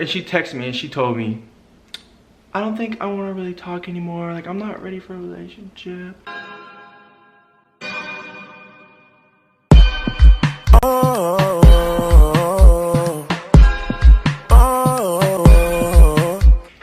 And she texted me and she told me, I don't think I want to really talk anymore. Like, I'm not ready for a relationship.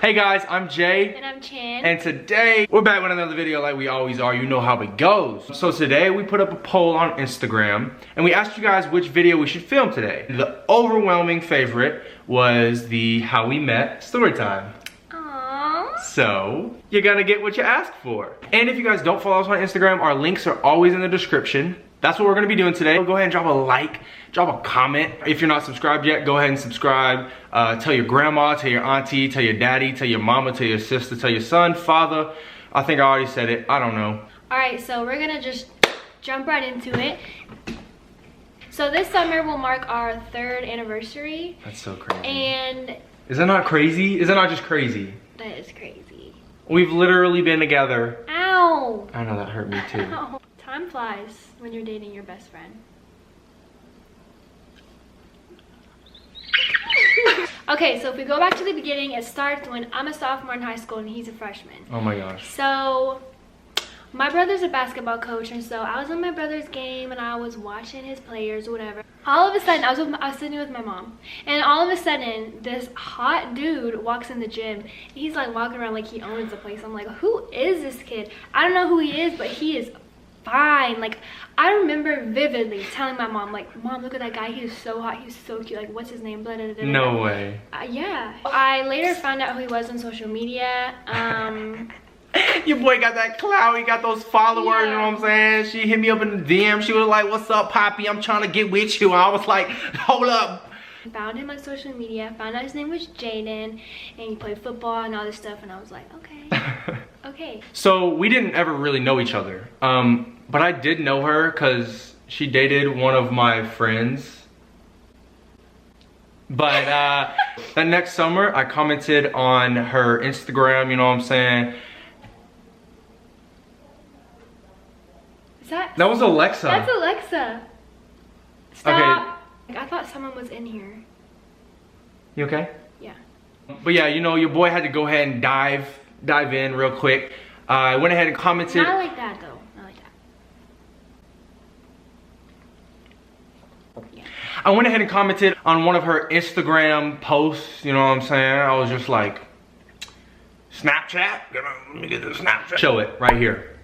Hey guys, I'm Jay. And I'm Chan. And today, we're back with another video like we always are. You know how it goes. So today, we put up a poll on Instagram. And we asked you guys which video we should film today. The overwhelming favorite was the how we met story time. Aww. So, you're gonna get what you asked for. And if you guys don't follow us on Instagram, our links are always in the description. That's what we're gonna be doing today. Go ahead and drop a like, drop a comment. If you're not subscribed yet, go ahead and subscribe. Tell your grandma, tell your auntie, tell your daddy, tell your mama, tell your sister, tell your son, father. I think I already said it, I don't know. All right, so we're gonna just jump right into it. So this summer will mark our 3rd anniversary. That's so crazy. And is that not crazy? Is that not just crazy? that is crazy. We've literally been together. Ow! I know that hurt me too. Ow. Time flies when you're dating your best friend. Okay, so if we go back to the beginning, it starts when I'm a sophomore in high school and he's a freshman. Oh my gosh. So my brother's a basketball coach, and so I was on my brother's game and I was watching his players or whatever. All of a sudden, I was sitting with my mom, and all of a sudden this hot dude walks in the gym. He's like walking around like he owns the place. I'm like, who is this kid? I don't know who he is, but he is fine. Like, I remember vividly telling my mom, like, Mom, look at that guy, he is so hot, he's so cute, like, what's his name? Blah, blah, blah, blah. No way. Yeah. I later found out who he was on social media. Your boy got that clout, he got those followers, Yeah. you know what I'm saying? She hit me up in the DM, she was like, what's up, Poppy? I'm trying to get with you. I was like, hold up. Found him on social media, found out his name was Jaden, and he played football and all this stuff, and I was like, okay. Okay. So we didn't ever really know each other, but I did know her because she dated one of my friends. But that next summer, I commented on her Instagram, you know what I'm saying? Is that? That was Alexa. That's Alexa. Stop. Okay. I thought someone was in here. You okay? Yeah. But yeah, you know, your boy had to go ahead and dive in real quick. I went ahead and commented. Not like that though. Not like that. Yeah. I went ahead and commented on one of her Instagram posts, you know what I'm saying? I was just like, Snapchat? Let me get the Snapchat. Show it right here.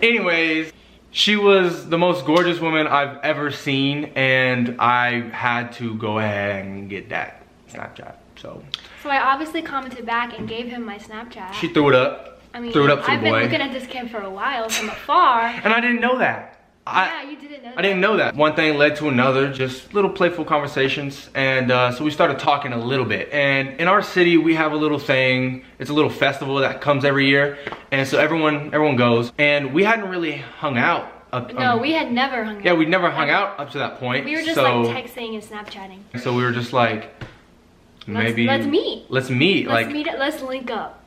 Anyways, she was the most gorgeous woman I've ever seen, and I had to go ahead and get that Snapchat, so. So I obviously commented back and gave him my Snapchat. She threw it up. I mean, threw it up to I've the boy. been looking at this kid for a while from afar. And I didn't know that. Yeah, you didn't know that. I didn't know that. One thing led to another, just little playful conversations. And so we started talking a little bit. And in our city, we have a little thing. It's a little festival that comes every year. And so everyone goes. And we hadn't really hung out. No, we had never hung out. Yeah, we'd never hung out up to that point. We were just like texting and Snapchatting. So we were just like, maybe. Let's meet. Let's meet. Let's link up.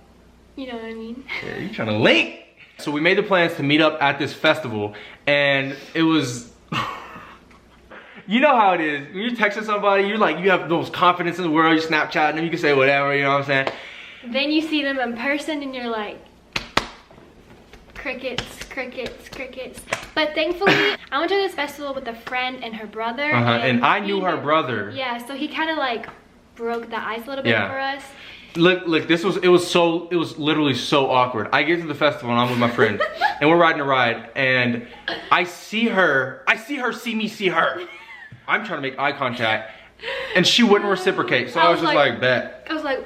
You know what I mean? Yeah, you trying to link. So we made the plans to meet up at this festival, and it was, you know how it is. When you're texting somebody, you're like, you have the most confidence in the world, you're Snapchatting them, you can say whatever, you know what I'm saying? Then you see them in person and you're like, crickets, crickets, crickets. But thankfully, I went to this festival with a friend and her brother. And I knew her brother. Yeah, so he kind of like broke the ice a little bit for us. Look, it was literally so awkward. I get to the festival and I'm with my friend and we're riding a ride and I see her see me see her. I'm trying to make eye contact and she wouldn't reciprocate. So I was just like, bet. I was like,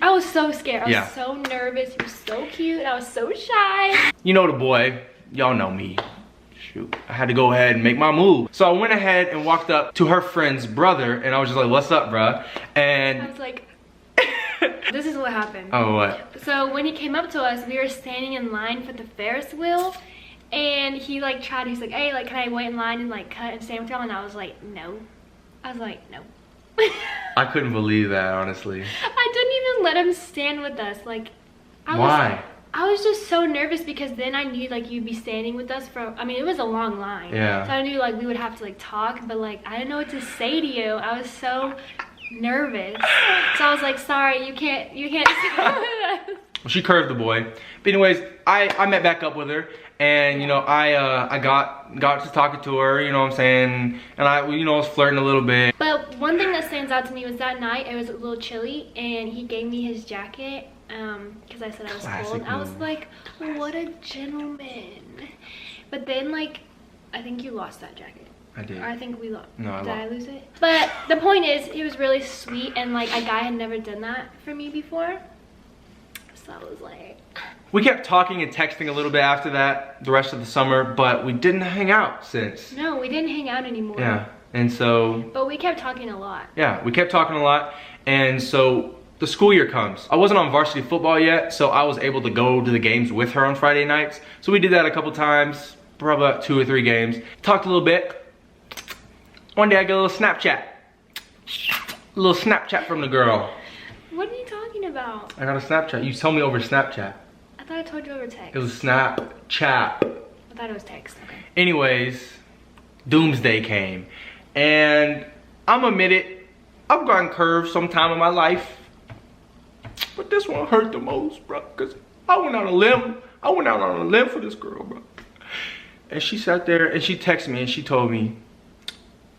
I was so scared. I was so nervous. He was so cute. I was so shy. You know the boy, y'all know me. Shoot, I had to go ahead and make my move. So I went ahead and walked up to her friend's brother and I was just like, what's up, bruh? And I was like, this is what happened. Oh, what? So when he came up to us, we were standing in line for the Ferris wheel, and he like he's like, hey, like, can I wait in line and like cut and stand with y'all? And I was like, no. I was like, no. I couldn't believe that, honestly. I didn't even let him stand with us. Like, Why? I was just so nervous because then I knew like you'd be standing with us for, I mean, it was a long line. Yeah. So I knew like we would have to like talk, but like I didn't know what to say to you. I was so nervous. So I was like, sorry, you can't sit with us. She curved the boy. But anyways, I met back up with her, and you know, I got to talking to her, you know what I'm saying, and I was flirting a little bit. But one thing that stands out to me was that night it was a little chilly, and he gave me his jacket because I said I was cold. I was like, what a gentleman. But then, like, I think you lost that jacket. I did. Or I think we lost. No, Did I lose it? But the point is, he was really sweet, and like a guy had never done that for me before. So I was like. We kept talking and texting a little bit after that, the rest of the summer, but we didn't hang out since. No, we didn't hang out anymore. Yeah, and so. But we kept talking a lot. Yeah, we kept talking a lot, and so the school year comes. I wasn't on varsity football yet, so I was able to go to the games with her on Friday nights. So we did that a couple times, probably about 2 or 3 games. Talked a little bit. One day I get a little Snapchat. A little Snapchat from the girl. What are you talking about? I got a Snapchat. You told me over Snapchat. I thought I told you over text. It was Snapchat. I thought it was text, okay. Anyways, doomsday came. And I'm admit it, I've gotten curved sometime in my life. But this one hurt the most, bro. Because I went out on a limb. I went out on a limb for this girl, bro. And she sat there and she texted me and she told me,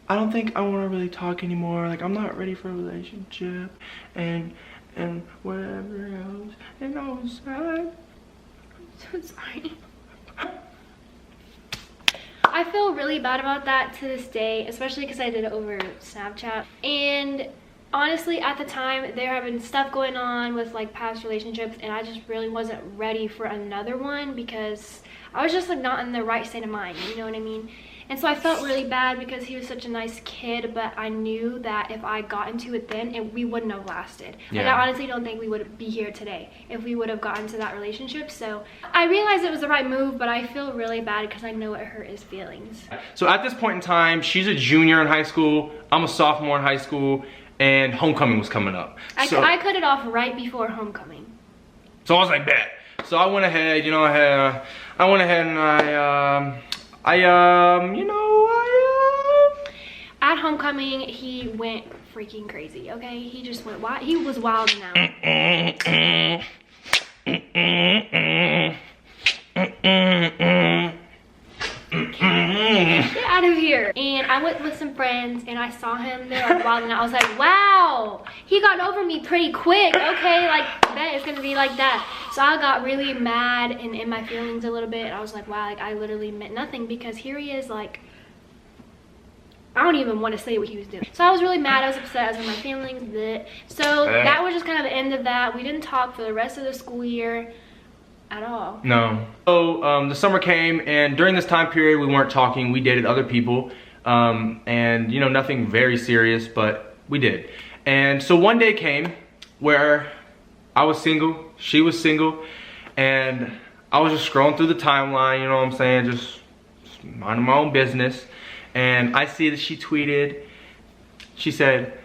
I don't think I want to really talk anymore. Like, I'm not ready for a relationship. And whatever else. And I was sad. I'm so sorry. I feel really bad about that to this day, especially because I did it over Snapchat. And honestly, at the time, there had been stuff going on with like past relationships, and I just really wasn't ready for another one because I was just like not in the right state of mind, you know what I mean? And so I felt really bad because he was such a nice kid, but I knew that if I got into it then, we wouldn't have lasted. Yeah. Like, I honestly don't think we would be here today if we would have gotten to that relationship. So I realized it was the right move, but I feel really bad because I know it hurt his feelings. So at this point in time, she's a junior in high school. I'm a sophomore in high school, and homecoming was coming up. I cut it off right before homecoming. So I was like, bet. So I went ahead, you know, I went ahead and at homecoming, he went freaking crazy, okay? He just went wild. He was wilding out. Get out of here. And I went with some friends and I saw him there like wilding out. I was like, wow, he got over me pretty quick, okay? Like, bet it's gonna be like that. So I got really mad and in my feelings a little bit. I was like, wow, like I literally meant nothing because here he is like, I don't even want to say what he was doing. So I was really mad, I was upset, I was in my feelings, bleh. So that was just kind of the end of that. We didn't talk for the rest of the school year at all. No. So the summer came, and during this time period we weren't talking. We dated other people, and you know, nothing very serious, but we did. And so one day came where I was single, she was single, and I was just scrolling through the timeline, you know what I'm saying, just minding my own business. And I see that she tweeted, she said,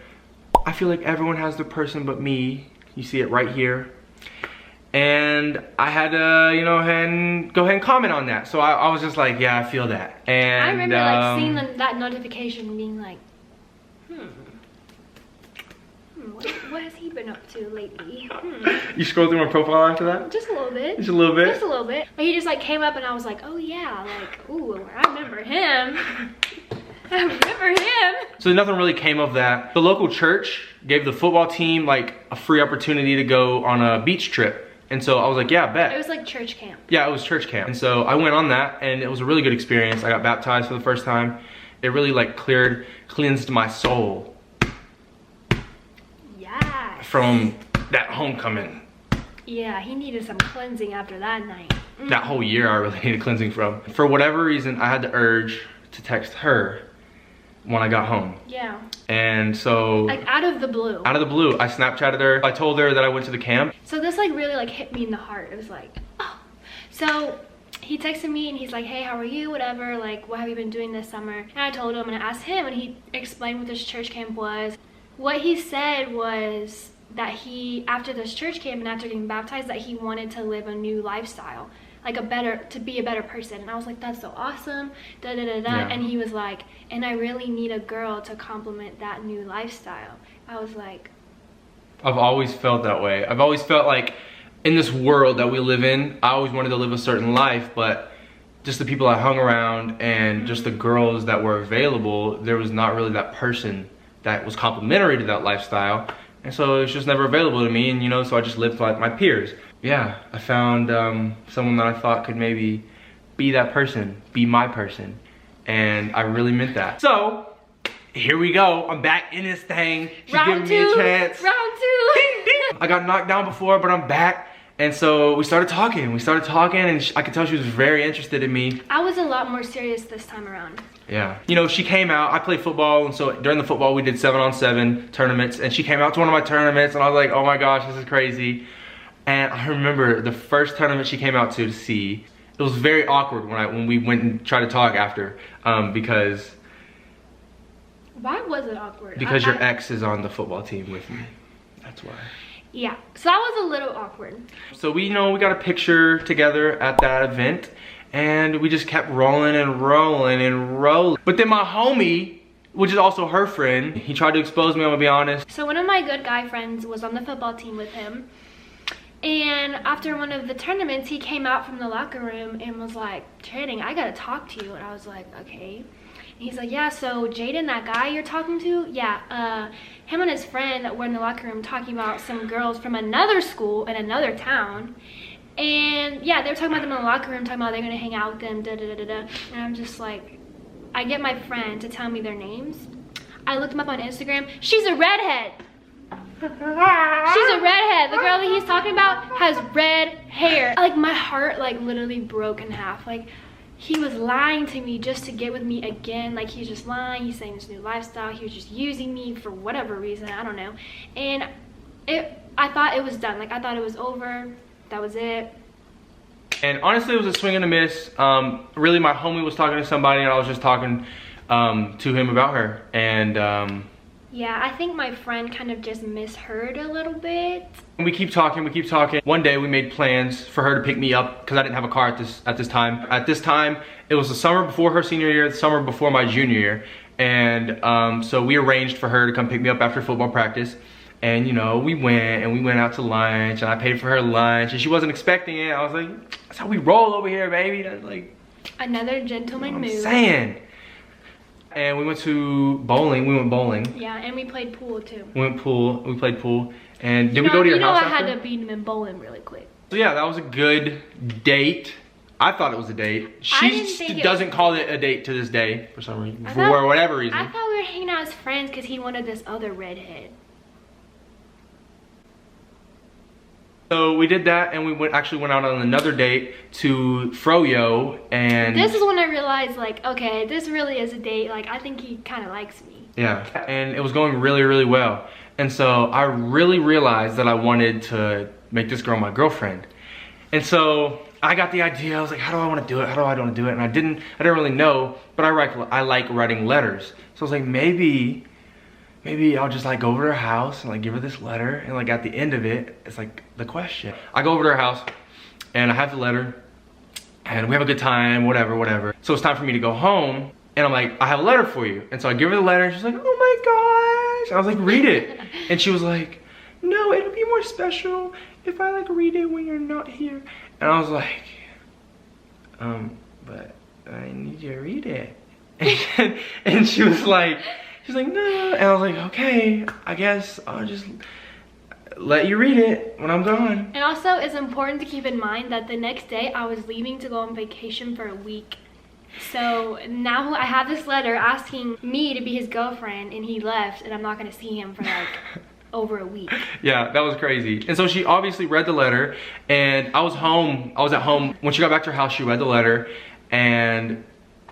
I feel like everyone has their person but me. You see it right here. And I had to, you know, go ahead and comment on that. So I was just like, yeah, I feel that. And I remember like seeing that notification and being like, what has he been up to lately? You scrolled through my profile after that? Just a little bit. Just a little bit? Just a little bit. But he just like came up and I was like, oh yeah, like, ooh, I remember him. I remember him. So nothing really came of that. The local church gave the football team like a free opportunity to go on a beach trip. And so I was like, yeah, bet. It was like church camp. Yeah, it was church camp. And so I went on that and it was a really good experience. I got baptized for the first time. It really like cleansed my soul. Yeah. From that homecoming. Yeah, he needed some cleansing after that night. That whole year I really needed cleansing from. For whatever reason, I had the urge to text her when I got home. Yeah. And so, like out of the blue. Out of the blue, I Snapchatted her. I told her that I went to the camp. So this like really like hit me in the heart. It was like, oh. So he texted me and he's like, hey, how are you? Whatever, like, what have you been doing this summer? And I told him and I asked him and he explained what this church camp was. What he said was that he, after this church camp and after getting baptized, that he wanted to live a new lifestyle. like to be a better person. And I was like, that's so awesome, da da da da. Yeah. And he was like, and I really need a girl to complement that new lifestyle. I was like, I've always felt that way. I've always felt like in this world that we live in, I always wanted to live a certain life, but just the people I hung around and just the girls that were available, there was not really that person that was complementary to that lifestyle. And so it's just never available to me, and you know, so I just lived like my peers. Yeah, I found someone that I thought could maybe be that person, be my person. And I really meant that. So, here we go. I'm back in this thing. She's round giving me two, a chance. round two. I got knocked down before, but I'm back. And so we started talking, and I could tell she was very interested in me. I was a lot more serious this time around. Yeah. You know, she came out, I played football, and so during the football we did 7-on-7 tournaments, and she came out to one of my tournaments, and I was like, oh my gosh, this is crazy. And I remember the first tournament she came out to see, it was very awkward when we went and tried to talk after, because... Why was it awkward? Because your ex is on the football team with me. That's why. Yeah, so that was a little awkward. So we got a picture together at that event, and we just kept rolling and rolling and rolling. But then my homie, which is also her friend, he tried to expose me, I'm gonna be honest. So one of my good guy friends was on the football team with him. And after one of the tournaments, he came out from the locker room and was like, Channing, I gotta talk to you. And I was like, okay. And he's like, yeah, so Jaden, that guy you're talking to? Yeah, him and his friend were in the locker room talking about some girls from another school in another town. And yeah, they were talking about them in the locker room, talking about they're gonna hang out with them, da da da da da. And I'm just like, I get my friend to tell me their names. I looked them up on Instagram. She's a redhead. She's a redhead. The girl that he's talking about has red hair. Like, my heart like literally broke in half. Like, he was lying to me just to get with me again. Like, he's just lying. He's saying this new lifestyle. He was just using me for whatever reason. I don't know. And I thought it was done. Like, I thought it was over. That was it. And honestly, it was a swing and a miss. Really, my homie was talking to somebody, and I was just talking to him about her. And yeah, I think my friend kind of just misheard a little bit. we keep talking, we keep talking. One day we made plans for her to pick me up because I didn't have a car at this time. At this time, it was the summer before her senior year, the summer before my junior year. And so we arranged for her to come pick me up after football practice. And you know, we went out to lunch, and I paid for her lunch, and she wasn't expecting it. I was like, that's how we roll over here, baby. That's like another gentleman move. I'm saying. And we went to bowling. We went bowling. Yeah, and we played pool too. We played pool. And did we go to your house after? I had to beat him in bowling really quick. So yeah, that was a good date. I thought it was a date. She doesn't call it a date to this day for some reason. For whatever reason. I thought we were hanging out as friends because he wanted this other redhead. So we did that, and we actually went out on another date to Froyo, and this is when I realized, like, okay, this really is a date. Like, I think he kind of likes me. Yeah, and it was going really, really well. And so I really realized that I wanted to make this girl my girlfriend. And so I got the idea. I was like, how do I want to do it? How do I want to do it? And I didn't really know, but I like writing letters. So I was like, maybe I'll just like go over to her house and like give her this letter, and like at the end of it, it's like the question. I go over to her house and I have the letter and we have a good time, whatever. So it's time for me to go home, and I'm like, I have a letter for you. And so I give her the letter, and she's like, oh my gosh. I was like, read it. And she was like, no, it'll be more special if I like read it when you're not here. And I was like, but I need you to read it. And she was like, she's like, no. And I was like, okay, I guess I'll just let you read it when I'm gone. And also, it's important to keep in mind that the next day I was leaving to go on vacation for a week. So now I have this letter asking me to be his girlfriend, and he left, and I'm not gonna see him for like over a week. Yeah, that was crazy. And so she obviously read the letter, and I was at home. When she got back to her house, she read the letter, and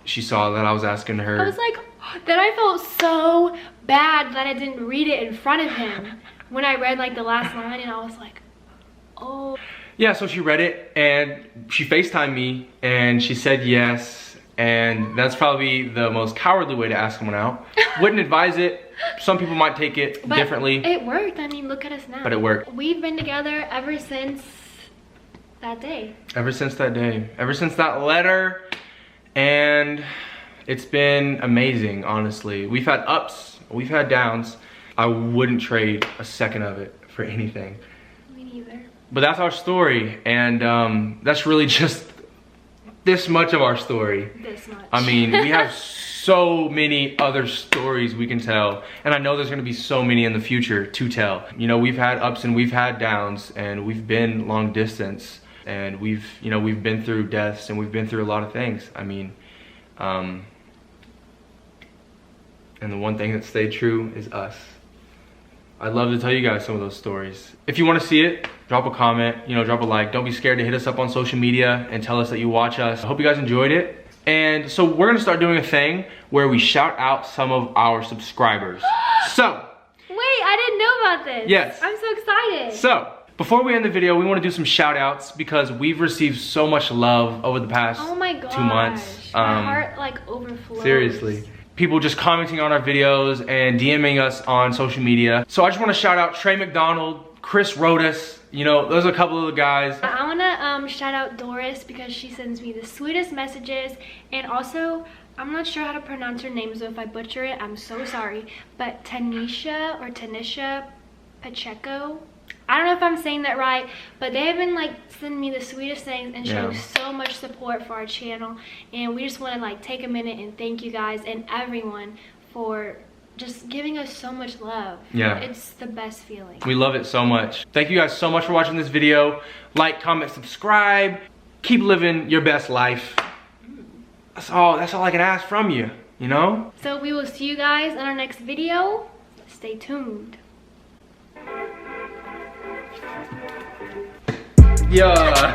she saw that I was asking her. I was like, then I felt so bad that I didn't read it in front of him when I read like the last line, and I was like, oh. Yeah, so she read it, and she FaceTimed me, and she said yes. And that's probably the most cowardly way to ask someone out. Wouldn't advise it. Some people might take it differently. It worked. I mean, look at us now. But it worked. We've been together ever since that day. Ever since that day. Ever since that letter. And it's been amazing, honestly. We've had ups, we've had downs. I wouldn't trade a second of it for anything. Me neither. But that's our story, and that's really just this much of our story. This much. I mean, we have so many other stories we can tell, and I know there's gonna be so many in the future to tell. You know, we've had ups and we've had downs, and we've been long distance, and we've been through deaths, and we've been through a lot of things. I mean, and the one thing that stayed true is us. I'd love to tell you guys some of those stories. If you want to see it, drop a comment, drop a like. Don't be scared to hit us up on social media and tell us that you watch us. I hope you guys enjoyed it. And so we're gonna start doing a thing where we shout out some of our subscribers. So. Wait, I didn't know about this. Yes. I'm so excited. So, before we end the video, we want to do some shout outs because we've received so much love over the past 2 months. My heart like overflows. Seriously. People just commenting on our videos and DMing us on social media. So I just want to shout out Trey McDonald, Chris Rodas, those are a couple of the guys. I want to shout out Doris because she sends me the sweetest messages, and also, I'm not sure how to pronounce her name, so if I butcher it, I'm so sorry. But Tanisha Pacheco, I don't know if I'm saying that right, but they have been like sending me the sweetest things and showing so much support for our channel, and we just want to like take a minute and thank you guys and everyone for just giving us so much love. Yeah, it's the best feeling. We love it so much. Thank you guys so much for watching this video. Like, comment, subscribe. Keep living your best life. That's all I can ask from you, So we will see you guys in our next video. Stay tuned. Yeah.